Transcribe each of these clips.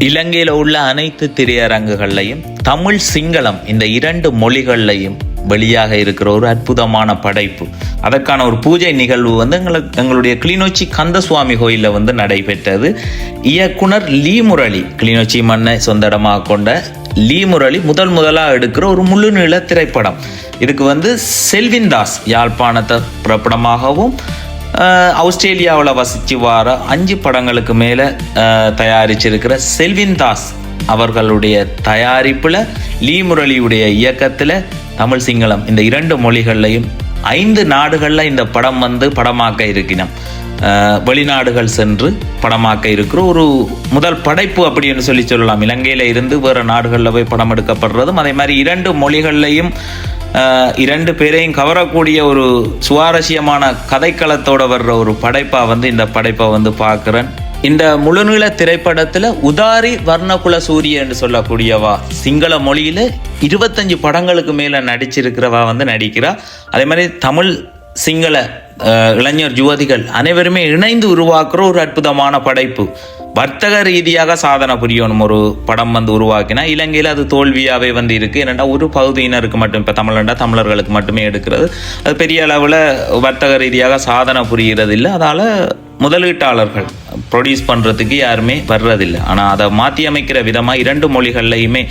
இலங்கையில் உள்ள அனைத்து திரையரங்குகள்லையும் தமிழ் சிங்களம் இந்த 2 மொழிகள்லையும் வெளியாக இருக்கிற ஒரு அற்புதமான படைப்பு. அதற்கான ஒரு பூஜை நிகழ்வு எங்களுடைய கிளிநொச்சி கந்தசுவாமி கோயிலில் நடைபெற்றது. இயக்குனர் லீ முரளி, கிளிநொச்சி மண்ணை சொந்தடமாக கொண்ட லீ முரளி முதலாக எடுக்கிற ஒரு முழு நீள திரைப்படம். இதுக்கு செல்வின் தாஸ் யாழ்ப்பாணத்தை புறப்படமாகவும் ஆஸ்திரேலியாவில் வசித்து வார 5 படங்களுக்கு மேலே தயாரிச்சிருக்கிற செல்வின் தாஸ் அவர்களுடைய தயாரிப்பில் லீ முரளியுடைய இயக்கத்தில் தமிழ் சிங்களம் இந்த 2 மொழிகள்லையும் 5 நாடுகளில் இந்த படம் படமாக்க இருக்கிறோம். வெளிநாடுகள் சென்று படமாக்க இருக்கிற ஒரு முதல் படைப்பு அப்படின்னு சொல்லலாம். இலங்கையில் இருந்து வேறு நாடுகளில் போய் படம் எடுக்கப்படுறதும் அதே மாதிரி 2 மொழிகள்லையும் 2 பேரையும் கவரக்கூடிய ஒரு சுவாரஸ்யமான கதைக்களத்தோட வர்ற ஒரு படைப்பாக இந்த படைப்பை பார்க்குறேன். இந்த முழுநீள திரைப்படத்தில் உதாரி வர்ணகுல சூரிய என்று சொல்லக்கூடியவா சிங்கள மொழியில் 25 படங்களுக்கு மேலே நடிச்சிருக்கிறவா நடிக்கிறா. அதே மாதிரி தமிழ் சிங்கள இளைஞர் யுவதிகள் அனைவருமே இணைந்து உருவாக்குற ஒரு அற்புதமான படைப்பு. வர்த்தக ரீதியாக சாதனை புரியணும் ஒரு படம் உருவாக்கினா இலங்கையில் அது தோல்வியாகவே இருக்கு. ஏன்னா ஒரு பகுதியினருக்கு மட்டும், இப்போ தமிழர்களுக்கு மட்டுமே எடுக்கிறது. அது பெரிய அளவில் வர்த்தக ரீதியாக சாதனை புரிகிறது இல்லை. அதால் முதலீட்டாளர்கள் ப்ரொடியூஸ் பண்ணுறதுக்கு யாருமே வர்றதில்லை. ஆனால் அதை மாற்றி அமைக்கிற விதமாக 2 மொழிகள்லையுமே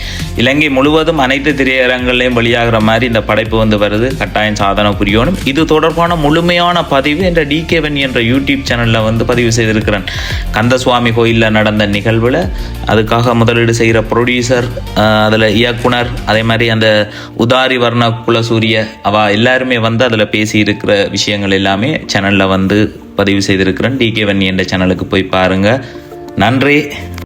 இலங்கை முழுவதும் அனைத்து திரையரங்குகளையும் வெளியாகிற மாதிரி இந்த படைப்பு வருது. கட்டாயம் சாதனை புரியணும். இது தொடர்பான முழுமையான பதிவு என்ற DK1 என்ற யூடியூப் சேனலில் பதிவு செய்திருக்கிறேன். கந்தசுவாமி கோயிலில் நடந்த நிகழ்வில் அதுக்காக முதலீடு செய்கிற ப்ரொடியூசர், அதில் இயக்குனர், அதே மாதிரி அந்த உதாரி வர்ண குலசூரிய எல்லாருமே அதில் பேசி இருக்கிற விஷயங்கள் எல்லாமே சேனலில் பதிவு செய்திருக்கிறேன். DK1 என்ற சேனலுக்கு போய் பாருங்கள். நன்றி.